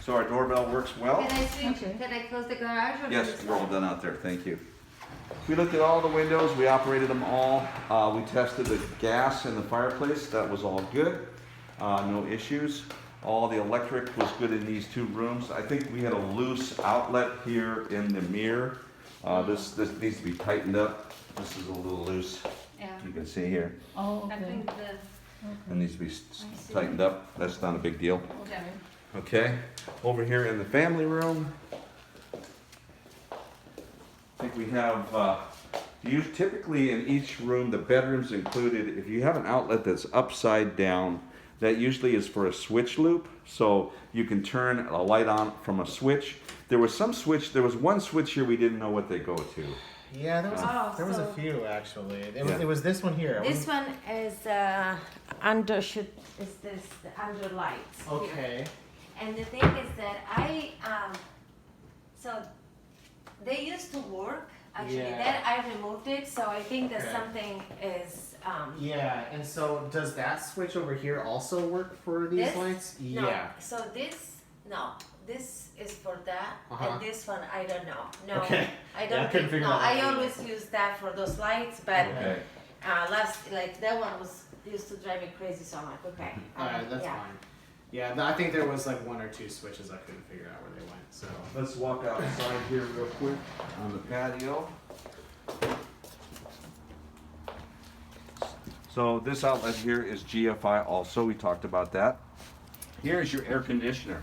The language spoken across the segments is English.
So our doorbell works well. Can I switch? Okay. Can I close the garage? Or Yes, does it we're all stop? done out there, thank you. We looked at all the windows, we operated them all. We tested the gas in the fireplace, that was all good. No issues. All the electric was good in these two rooms. I think we had a loose outlet here in the mirror. This needs to be tightened up. This is a little loose, Yeah. you can see here. Oh, I okay. think the. It needs to be tightened up, that's not a big deal. Okay. Okay, over here in the family room, I think we have, typically in each room, the bedroom's included. If you have an outlet that's upside down, that usually is for a switch loop, so you can turn a light on from a switch. There was one switch here we didn't know what they go to. Yeah, there was Oh, there was a so- few actually. Yeah. It was this one here. This one is under is this the under lights. here. Okay. And the thing is that so they used to work actually. Yeah. Then I removed it, so I think that Okay. something is Yeah, and so does that switch over here also work for these This? lights? No. Yeah. So this is for that, Uh-huh. and this one I don't know. No, Okay. I Yeah, don't I couldn't think. figure No, out what I it always use that for those lights, but Okay. that one used to drive me crazy. So I'm like, okay. Alright, that's yeah. fine. Yeah, I think there was like one or two switches I couldn't figure out where they went. So Let's walk outside here real quick on the patio. So this outlet here is GFI also, we talked about that. Here is your air conditioner.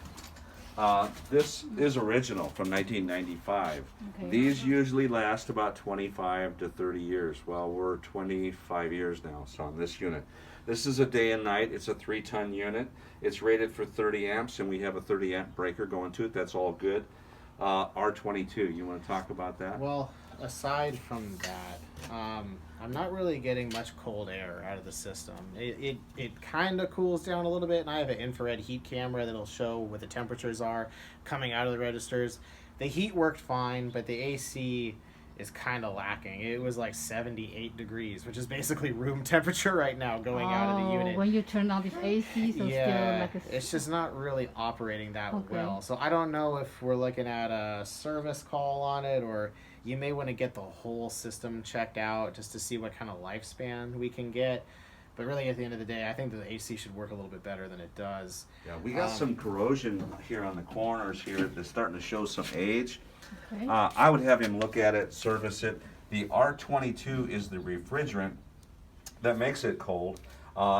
This is original from 1995. Okay. These usually last about 25 to 30 years. Well, we're 25 years now, so on this unit. This is a day and night, it's a 3-ton unit. It's rated for 30 amps and we have a 30 amp breaker going to it, that's all good. R22, you wanna talk about that? well, aside from that, I'm not really getting much cold air out of the system. It kind of cools down a little bit, and I have an infrared heat camera that'll show what the temperatures are coming out of the registers. The heat worked fine, but the AC is kind of lacking. It was like 78 degrees, which is basically room temperature right now going out of the unit. When you turn on this AC, so Yeah, still like it's just not really operating that Okay. well. So I don't know if we're looking at a service call on it, or you may want to get the whole system checked out just to see what kind of lifespan we can get. But really, at the end of the day, I think the AC should work a little bit better than it does. Yeah, we got some corrosion here on the corners here that's starting to show some age. Okay. I would have him look at it, service it. The R22 is the refrigerant that makes it cold.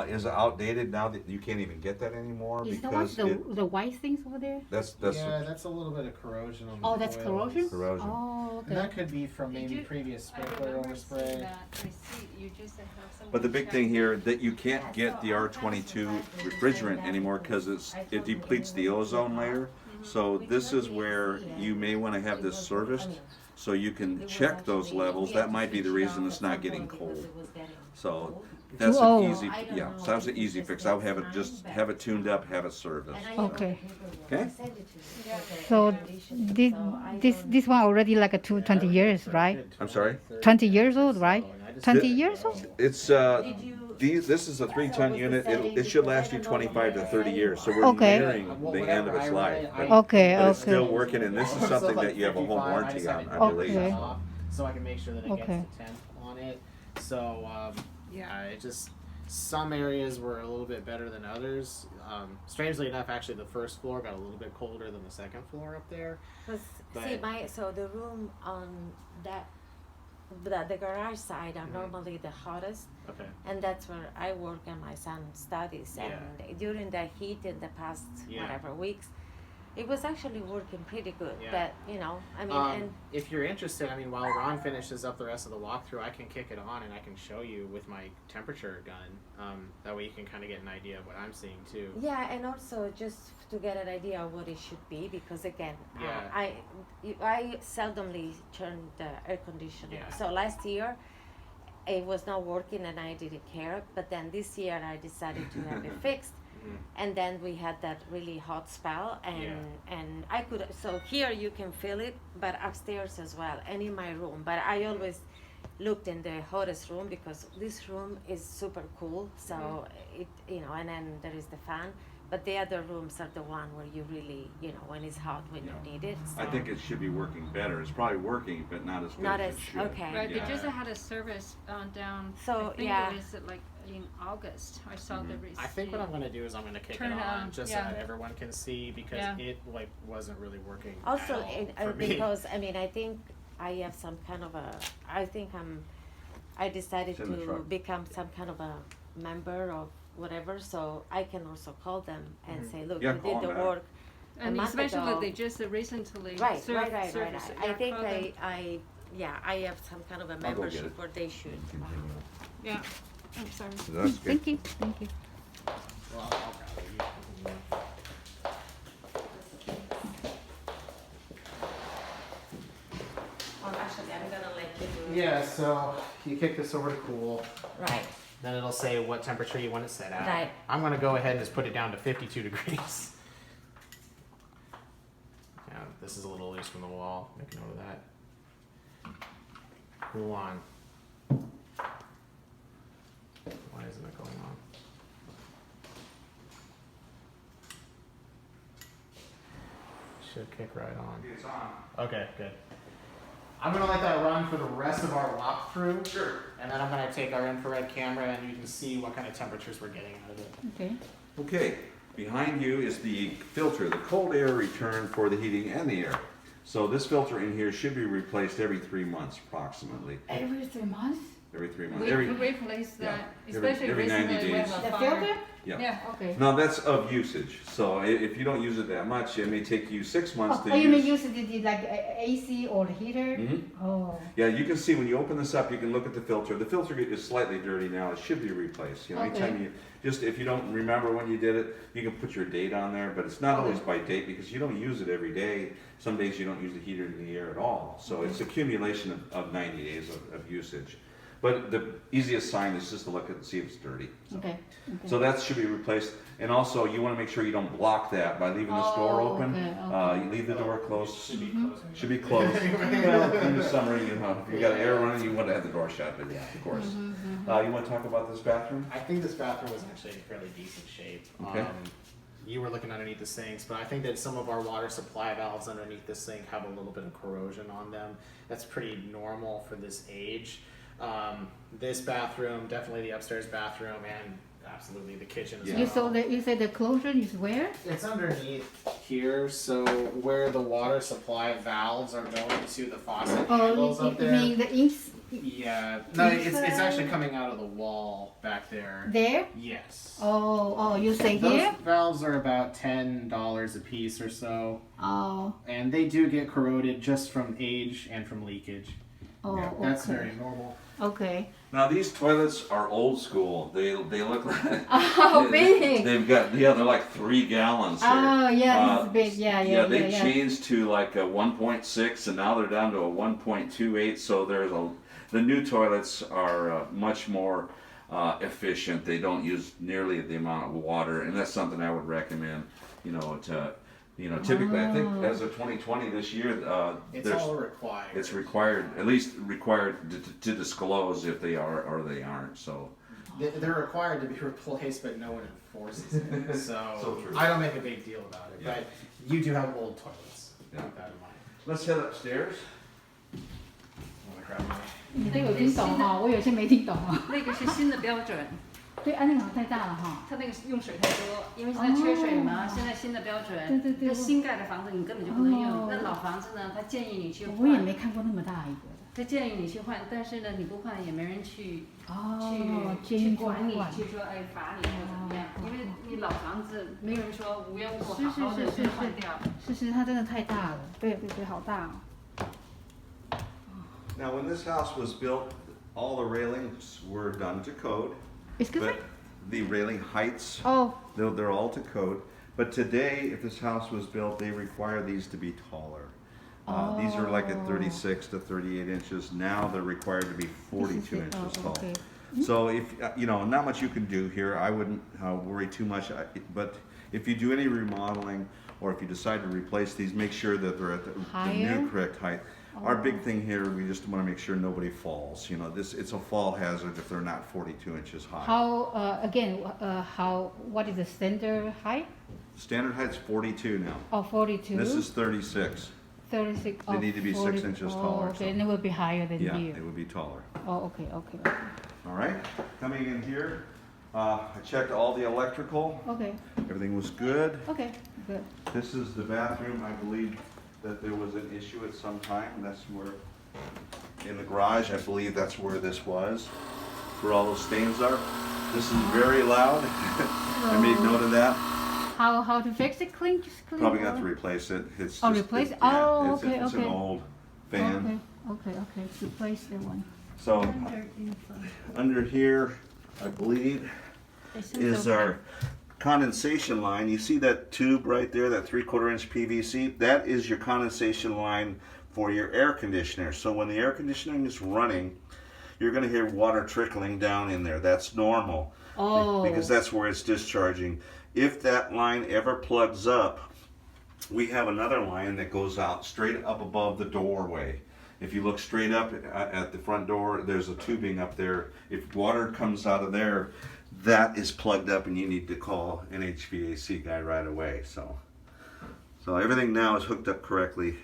Is outdated now that you can't even get that anymore Is that what because the white things over there? that's Yeah, that's a little bit of corrosion on the Oh, that's coils. corrosion? corrosion. Oh, And that okay. could be from Did maybe you- previous I sprinkler remember seeing overspray. that receipt. You just have someone But the big check thing it. here that you can't get the R22 refrigerant anymore because it depletes the ozone layer. So this is where you may want to have this serviced so you can check those levels. That might be the reason it's not getting cold. So that's Oh. an easy, yeah, so that's an easy fix. I would have it, just have it tuned up, have it serviced. Okay. Okay? So this one already like 20 years, right? I'm sorry? 20 years old, right? 20 years old? It's, this is a 3-ton unit. It should last you 25 to 30 years. So we're Okay. nearing the end of its life. But Okay, but it's still okay. working and this is So, something like, that you have a whole 55, warranty just on, have it I believe. Okay. off, so I can make sure that it Okay. gets the temp on it. So yeah, it just some areas were a little bit better than others. Strangely enough, actually, the first floor got a little bit colder than the second floor up there. See, so the room on the garage side are normally the hottest, Okay. and that's where I work and my son studies. And during the heat in the past whatever weeks, it was actually working pretty good. Yeah. But I mean, and If you're interested, I mean, while Ron finishes up the rest of the walkthrough, I can kick it on and I can show you with my temperature gun. That way you can kind of get an idea of what I'm seeing too. yeah, and also just to get an idea of what it should be, because again, Yeah. I seldomly turn the air conditioner. Yeah. So last year, it was not working and I didn't care. But then this year, I decided to have it fixed. Mhm. And then we had that really hot spell, and I could. So here you can feel it, but upstairs as well, and in my room. But I always looked in the hottest room because this room is super cool. So it, and then there is the fan. but the other rooms are the one where you really, when it's hot, when you need it. So. I think it should be working better. It's probably working, but not as good Not as as- it should. okay. Right, Yeah. they just had a service down. So, I think yeah. it was like in August. I saw the receipt. I think what I'm gonna do is I'm gonna kick Turn it it on on, just yeah. so that everyone can see because Yeah. it like wasn't really working. Also, at all for me. because I mean, I think I have some kind of a. I decided It's in the to truck. become some kind of a member of whatever, so I can also call them and say, look, Yeah, you call did the them back. work. And a month especially ago. they just recently Right. serviced it. I Yeah, think call them. I have some kind of a I'll go get membership it. where they should. Yeah. I'm sorry. That's good. Thank you. Thank you. Well, I'll grab it. Actually, I'm gonna let you do. Yeah, so you kick this over to cool. Right. Then it'll say what temperature you want it set at. Right. I'm gonna go ahead and just put it down to 52 degrees. Yeah, this is a little loose from the wall. Make a note of that. Cool on. Why isn't it going on? Should kick right on. It's on. Okay, good. I'm gonna let that run for the rest of our walkthrough. Sure. And then I'm gonna take our infrared camera and you can see what kind of temperatures we're getting out of it. Okay. Okay, behind you is the filter, the cold air return for the heating and the air. So this filter in here should be replaced every 3 months approximately. Every 3 months? Every 3 months. We Every, replaced yeah, that, every- especially every 90 recently we have days. a The fire. filter? yeah. Yeah. Okay. Now that's of usage. So if you don't use it that much, it may take you 6 months to Oh, you may use. use the like AC or the heater? Mhm. Oh. Yeah, you can see when you open this up, you can look at the filter. The filter is slightly dirty now. It should be replaced. You know, anytime Okay. you just if you don't remember when you did it, you can put your date on there, but it's not Okay. always by date because you don't use it every day. Some days you don't use the heater in the air at all. So it's accumulation of 90 days of usage. But the easiest sign is just to look at and see if it's dirty. Okay. So that should be replaced. And also, you want to make sure you don't block that by leaving this door Oh, open. okay, okay. You leave the door closed. Should be closed. Should be closed. Well, in the summer, you know, if you got air running, you want to have the door shut, but yeah, of course. You want to talk about this bathroom? I think this bathroom was actually in fairly decent shape. Okay. You were looking underneath the sinks, but I think that some of our water supply valves underneath the sink have a little bit of corrosion on them. That's pretty normal for this age. This bathroom, definitely the upstairs bathroom, and absolutely the kitchen as Yeah. well. You said the closure is where? It's underneath here, so where the water supply valves are going to the faucet handles Oh, up you there. mean the ins Yeah, no, it's actually coming out of the wall back there. there? Yes. Oh, you say Those here? valves are about $10 a piece or so, Oh, and they do get corroded just from age and from leakage. oh, Yeah, that's okay. very normal. Okay. Now these toilets are old school. They look like Oh, big. they've got they're like 3 gallons here. Oh, yeah, Uh, this is big. Yeah, they yeah. changed to like a 1.6 and now they're down to a 1.28. So the new toilets are much more efficient. They don't use nearly the amount of water, and that's something I would recommend. Typically I think as of 2020 this year, It's there's all required. it's required, at least required to disclose if they are or they aren't. So They're required to be replaced, but no one enforces it. So, So true. I don't make a big deal about it. Yeah. But you do have old toilets. Yeah. Keep that in mind. let's head upstairs. I'm gonna grab my. 你都有听懂哈，我有些没听懂啊。那个是新的标准，对，啊，那个好像太大了哈。它那个用水太多，因为现在缺水嘛。现在新的标准，对对对那新盖的房子你根本就不能用。哦那老房子呢，他建议你去我也换，没看过那么大一个的。他建议你去换，但是呢，你不换也没人去哦，去管你，去说哎罚你或者怎么样，因为你老房子没有人说无缘无故好好的去换掉。是，它真的太大了。对，好大哦。 Now, when this house was built, all the railings were done to code. Excuse me? But the railing heights, Oh, they're all to code. But today, if this house was built, they require these to be taller. These are like at 36 to 38 inches. Now they're required to be 42 inches tall. Okay. So if, not much you can do here. I wouldn't worry too much. But if you do any remodeling or if you decide to replace these, make sure that they're at the Higher? new correct height. Our big thing here, we just want to make sure nobody falls. It's a fall hazard if they're not 42 inches high. What is the standard height? Standard height's 42 now. Oh, 42. This is 36. 36. They need to be 6 inches taller, Okay, so- and it will be higher than Yeah, here. it would be taller. Oh, okay. All right, coming in here, I checked all the electrical. Okay, Everything was good. okay, good. This is the bathroom. I believe that there was an issue at some time. That's where, in the garage, I believe that's where this was, where all those stains are. This is very loud. I made note of that. How to fix it? Just clean. Probably got to replace it. It's Oh, just, replace it? yeah, Oh, it's, okay, it's an okay. old fan. Okay. Replace the one. So under here, I believe, is our condensation line. You see that tube right there, that 3/4 inch PVC? That is your condensation line for your air conditioner. So when the air conditioning is running, you're going to hear water trickling down in there. That's normal. Oh. Because that's where it's discharging. If that line ever plugs up, we have another line that goes out straight up above the doorway. If you look straight up at the front door, there's a tubing up there. If water comes out of there, that is plugged up and you need to call an HVAC guy right away. So everything now is hooked up correctly.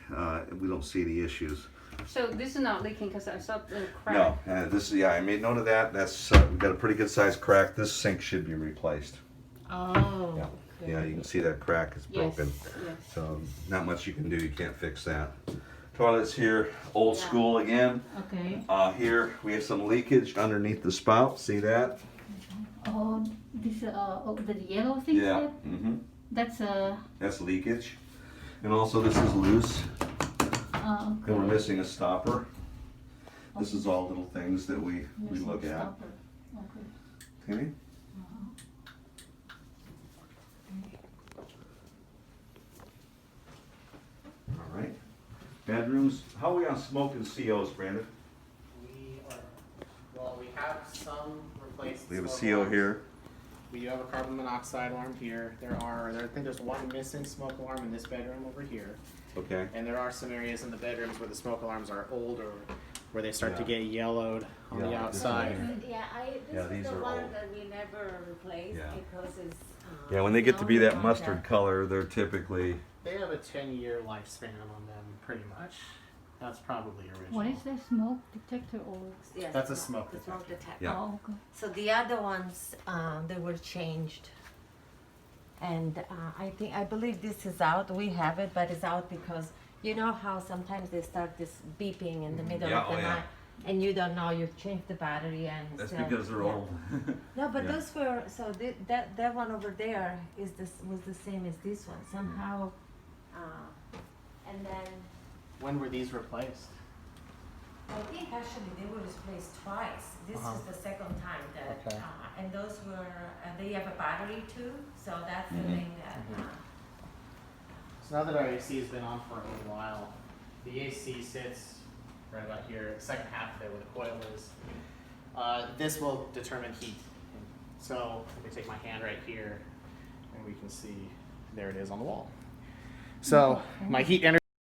We don't see the issues. So this is not leaking because I saw the crack. No, this is, yeah, I made note of that. That's, we've got a pretty good sized crack. This sink should be replaced. Oh. Yeah. Yeah, you can see that crack is broken. Yes. So not much you can do, you can't fix that. Toilets here, old school again. Okay. Here we have some leakage underneath the spout, see that? Oh, this the yellow thing. Yeah. There? Mm-hmm. That's That's leakage. And also this is loose, and we're missing a stopper. This is all little things that we look at. Okay. Okay? All right. Bedrooms, how are we on smoke and COs, Brandon? We have some replaced. We have a smoke CO alarms. here. We do have a carbon monoxide alarm here. I think there's one missing smoke alarm in this bedroom over here. Okay. And there are some areas in the bedrooms where the smoke alarms are older, where they start to Yeah. get yellowed on Yeah, the this outside. Yeah, Yeah, this these is the are one old. that we never replaced Yeah. because it's. Yeah, when they get to be only that one mustard color, they're typically, They have a 10-year lifespan on them, pretty much. That's probably original. What is that smoke detector or? Yes, That's a smoke the smoke detector. detector. Yeah. Oh, okay. So the other ones, they were changed. And I believe this is out. We have it, but it's out because you know how sometimes they start this beeping in the middle Yeah, of the oh, yeah. night, and you don't know you've changed the battery and. that's still- because they're yeah. old. No, but Yeah. those were so that one over there was the same as this one somehow, and then When were these replaced? I think actually they were replaced twice. This Uh-huh. is the second time that, Okay. and those were they have a battery too, so that's the Mhm. thing that. So now that our AC has been on for a little while, the AC sits right about here, the second half there where the coil is. This will determine heat. So let me take my hand right here and we can see, there it is on the wall. So my heat energy